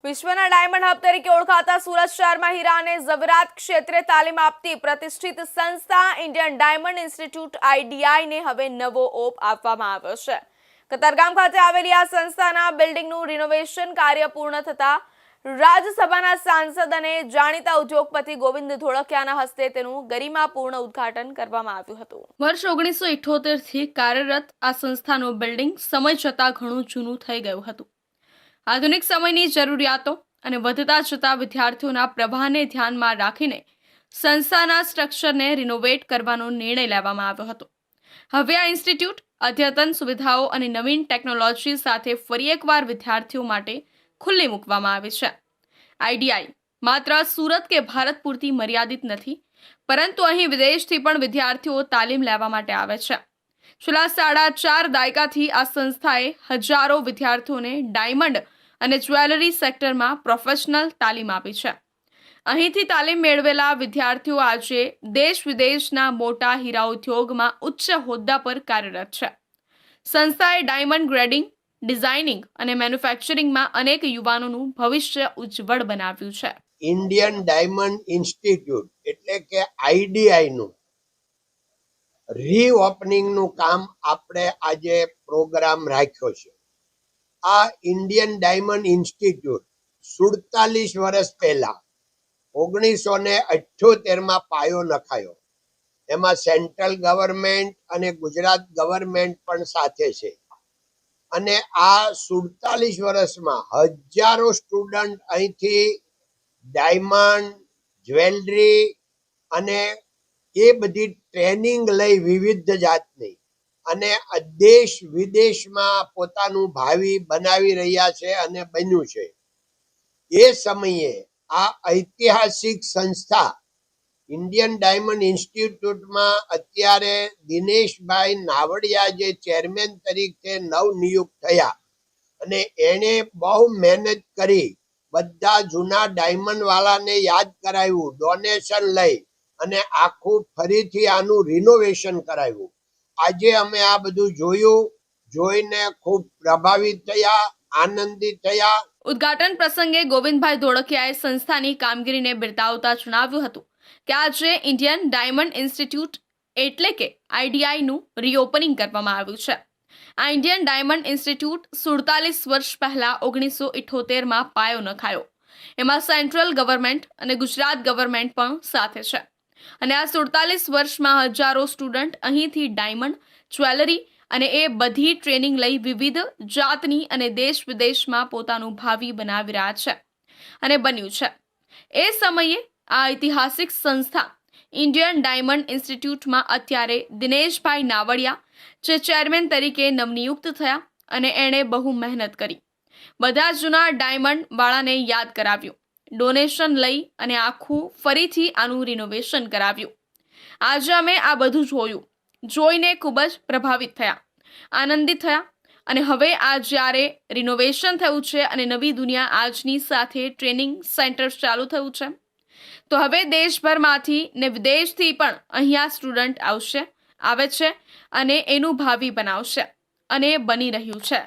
વિશ્વના diamond hub તરીકે ઓળખાતા સુરત શહેરમાં હીરા અને ઝવેરાત ક્ષેત્રે તાલીમ આપતી પ્રતિષ્ઠિત સંસ્થા ઇન્ડિયન ડાયમંડ ઇન્સ્ટિટ્યૂટ IDI ને હવે નવો ઓપ આપવામાં આવ્યો છે। કતારગામ ખાતે આવેલી આ સંસ્થાના બિલ્ડિંગનું રિનોવેશન કાર્ય પૂર્ણ થતા રાજ્યસભાના સાંસદ અને જાણીતા ઉદ્યોગપતિ ગોવિંદ ધોળકિયાના હસ્તે તેનું ગરિમાપૂર્ણ ઉદ્ઘાટન કરવામાં આવ્યું હતું। વર્ષ 1978 થી કાર્યરત આ સંસ્થાનું બિલ્ડિંગ સમય જતાં ઘણું જૂનું થઈ ગયું હતું। આધુનિક સમયની જરૂરિયાતો અને વધતા જતા વિદ્યાર્થીઓના પ્રવાહને ધ્યાનમાં રાખીને સંસ્થાના સ્ટ્રક્ચરને રિનોવેટ કરવાનો નિર્ણય લેવામાં આવ્યો હતો। હવે આ ઇન્સ્ટિટ્યૂટ અદ્યતન સુવિધાઓ અને નવીન ટેકનોલોજી સાથે ફરી એકવાર વિદ્યાર્થીઓ માટે ખુલ્લી મૂકવામાં આવી છે। IDI માત્ર સુરત કે ભારત પૂરતી મર્યાદિત નથી, પરંતુ અહીં વિદેશથી પણ વિદ્યાર્થીઓ તાલીમ લેવા માટે આવે છે। છેલ્લા 4.5 દાયકાથી આ સંસ્થાએ હજારો વિદ્યાર્થીઓને ડાયમંડ અને જ્વેલરી સેક્ટરમાં પ્રોફેશનલ તાલીમ આપી છે। અહીંથી તાલીમ મેળવેલા વિદ્યાર્થીઓ આજે દેશ વિદેશના મોટા હીરા ઉદ્યોગમાં ઉચ્ચ હોદ્દા પર કાર્યરત છે। સંસ્થાએ ડાયમંડ ગ્રેડિંગ, ડિઝાઇનિંગ અને મેન્યુફેક્ચરિંગમાં અનેક યુવાનોનું ભવિષ્ય ઉજ્જવળ બનાવ્યું છે। ઇન્ડિયન ડાયમંડ ઇન્સ્ટિટ્યૂટ એટલે કે IDI નું રીઓપનિંગનું કામ આપણે આજે પ્રોગ્રામ રાખ્યો છે। આ ઇન્ડિયન ડાયમંડ ઇન્સ્ટિટ્યૂટ 47 વર્ષ પહેલા 1978માં પાયો નખાયો। એમાં સેન્ટ્રલ ગવર્મેન્ટ અને ગુજરાત ગવર્મેન્ટ પણ સાથે છે અને આ 47 વર્ષમાં હજારો સ્ટુડન્ટ અહીંથી ડાયમંડ, જ્વેલરી અને એ બધી ટ્રેનિંગ લઈ વિવિધ જાતની અને દેશ વિદેશમાં પોતાનું ભાવિ બનાવી રહ્યા છે અને બન્યું છે। એ સમયે આ ઐતિહાસિક સંસ્થા ઇન્ડિયન ડાયમંડ ઇન્સ્ટિટ્યૂટમાં અત્યારે દિનેશભાઈ નાવડિયા જે ચેરમેન તરીકે નવનિયુક્ત થયા અને એણે બહુ મહેનત કરી બધા જૂના ડાયમંડ વાળાને યાદ કરાવ્યું, ડોનેશન લઈ અને આખું ફરીથી આનું રિનોવેશન કરાવ્યું। આજે અમે આ બધું જોઈને ખૂબ પ્રભાવિત થયા, આનંદિત થયા। ઉદ્ઘાટન પ્રસંગે ગોવિંદભાઈ ધોળકિયાએ સંસ્થાની કામગીરીને બિરદાવતા જણાવ્યું હતું કે આજે ઇન્ડિયન ડાયમંડ ઇન્સ્ટિટ્યૂટ એટલે કે IDI નું રીઓપનિંગ કરવામાં આવ્યું છે। આ ઇન્ડિયન ડાયમંડ ઇન્સ્ટિટ્યૂટ 47 વર્ષ પહેલા 1978માં પાયો નખાયો। એમાં સેન્ટ્રલ ગવર્મેન્ટ અને ગુજરાત ગવર્મેન્ટ પણ સાથે છે અને આ 47 વર્ષમાં હજારો સ્ટુડન્ટ અહીંથી ડાયમંડ, જ્વેલરી અને એ બધી ટ્રેનિંગ લઈ વિવિધ જાતની અને દેશ વિદેશમાં પોતાનું ભાવિ બનાવી રહ્યા છે અને બન્યું છે। એ સમયે આ ઐતિહાસિક સંસ્થા ઇન્ડિયન ડાયમંડ ઇન્સ્ટિટ્યૂટમાં અત્યારે દિનેશભાઈ નાવડિયા જે ચેરમેન તરીકે નવનિયુક્ત થયા અને એણે બહુ મહેનત કરી, બધા જૂના ડાયમંડ વાળાને યાદ કરાવ્યું, ડોનેશન લઈ અને આખું ફરીથી આનું રિનોવેશન કરાવ્યું। આજે અમે આ બધું જોઈને ખૂબ જ પ્રભાવિત થયા, આનંદિત થયા અને હવે આ જ્યારે રિનોવેશન થયું છે અને નવી દુનિયા આજની સાથે ટ્રેનિંગ સેન્ટર ચાલુ થયું છે, તો હવે દેશભરમાંથી ને વિદેશથી પણ અહીંયા સ્ટુડન્ટ આવે છે અને એનું ભાવિ બનાવશે અને બની રહ્યું છે।